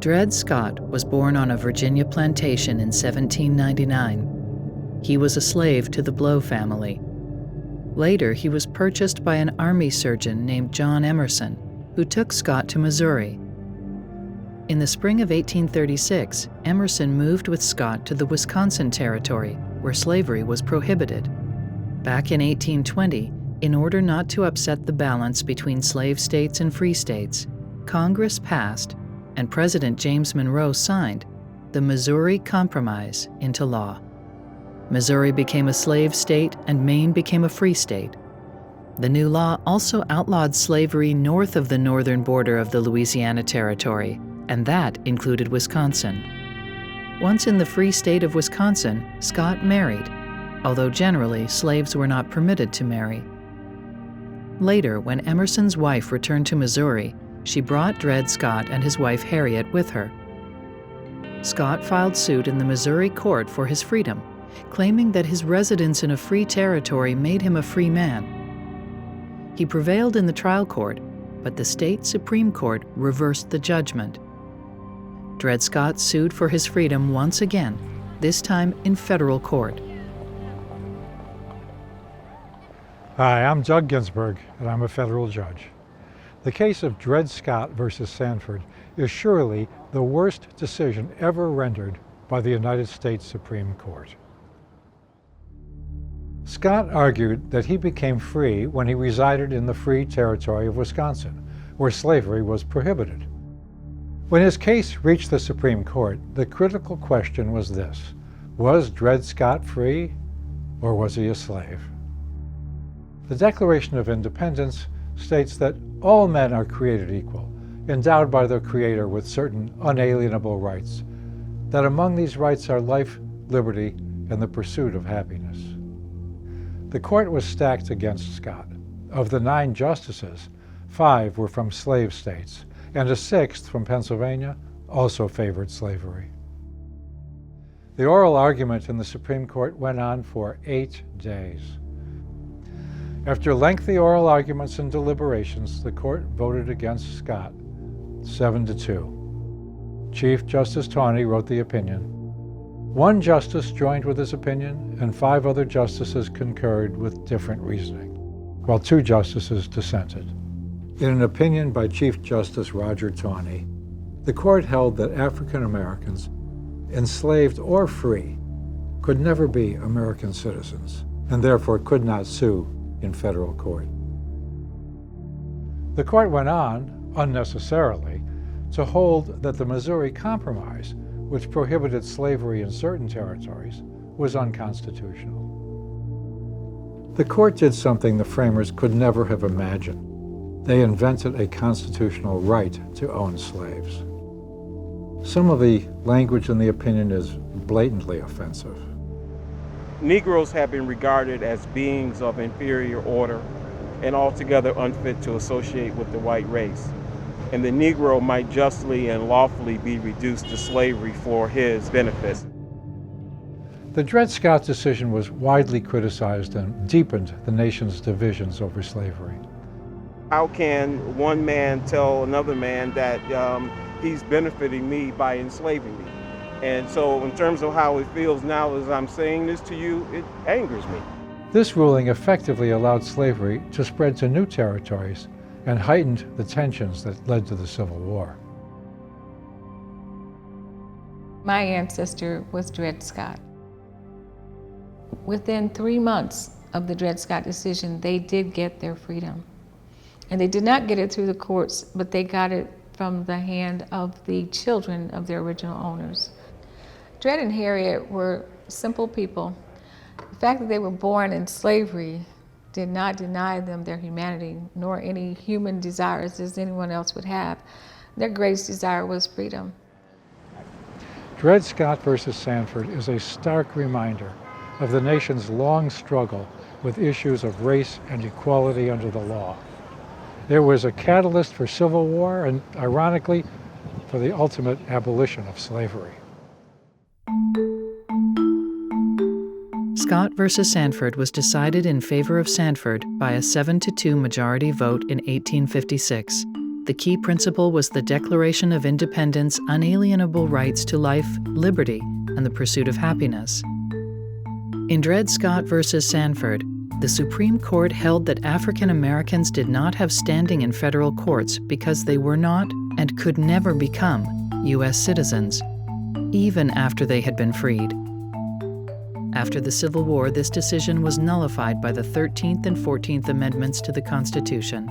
Dred Scott was born on a Virginia plantation in 1799. He was a slave to the Blow family. Later, he was purchased by an army surgeon named John Emerson, who took Scott to Missouri. In the spring of 1836, Emerson moved with Scott to the Wisconsin Territory, where slavery was prohibited. Back in 1820, in order not to upset the balance between slave states and free states, Congress passed, and President James Monroe signed, the Missouri Compromise into law. Missouri became a slave state and Maine became a free state. The new law also outlawed slavery north of the northern border of the Louisiana Territory, and that included Wisconsin. Once in the free state of Wisconsin, Scott married, although generally slaves were not permitted to marry. Later, when Emerson's wife returned to Missouri, she brought Dred Scott and his wife Harriet with her. Scott filed suit in the Missouri court for his freedom, claiming that his residence in a free territory made him a free man. He prevailed in the trial court, but the state Supreme Court reversed the judgment. Dred Scott sued for his freedom once again, this time in federal court. Hi, I'm Doug Ginsburg, and I'm a federal judge. The case of Dred Scott versus Sandford is surely the worst decision ever rendered by the United States Supreme Court. Scott argued that he became free when he resided in the free territory of Wisconsin, where slavery was prohibited. When his case reached the Supreme Court, the critical question was this: was Dred Scott free, or was he a slave? The Declaration of Independence states that all men are created equal, endowed by their Creator with certain unalienable rights, that among these rights are life, liberty, and the pursuit of happiness. The court was stacked against Scott. Of the 9 justices, 5 were from slave states, and a 6th from Pennsylvania also favored slavery. The oral argument in the Supreme Court went on for 8 days. After lengthy oral arguments and deliberations, the court voted against Scott, 7-2. Chief Justice Taney wrote the opinion. 1 justice joined with his opinion, and 5 other justices concurred with different reasoning, while 2 justices dissented. In an opinion by Chief Justice Roger Taney, the court held that African Americans, enslaved or free, could never be American citizens, and therefore could not sue in federal court. The court went on, unnecessarily, to hold that the Missouri Compromise, which prohibited slavery in certain territories, was unconstitutional. The court did something the framers could never have imagined. They invented a constitutional right to own slaves. Some of the language in the opinion is blatantly offensive. Negroes have been regarded as beings of inferior order and altogether unfit to associate with the white race. And the Negro might justly and lawfully be reduced to slavery for his benefits. The Dred Scott decision was widely criticized and deepened the nation's divisions over slavery. How can one man tell another man that he's benefiting me by enslaving me? And so in terms of how it feels now as I'm saying this to you, it angers me. This ruling effectively allowed slavery to spread to new territories and heightened the tensions that led to the Civil War. My ancestor was Dred Scott. Within 3 months of the Dred Scott decision, they did get their freedom. And they did not get it through the courts, but they got it from the hand of the children of their original owners. Dred and Harriet were simple people. The fact that they were born in slavery did not deny them their humanity, nor any human desires as anyone else would have. Their greatest desire was freedom. Dred Scott versus Sandford is a stark reminder of the nation's long struggle with issues of race and equality under the law. It was a catalyst for civil war and, ironically, for the ultimate abolition of slavery. Scott versus Sandford was decided in favor of Sandford by a 7-2 majority vote in 1856. The key principle was the Declaration of Independence' unalienable rights to life, liberty, and the pursuit of happiness. In Dred Scott versus Sandford, the Supreme Court held that African Americans did not have standing in federal courts because they were not and could never become U.S. citizens, even after they had been freed. After the Civil War, this decision was nullified by the 13th and 14th Amendments to the Constitution.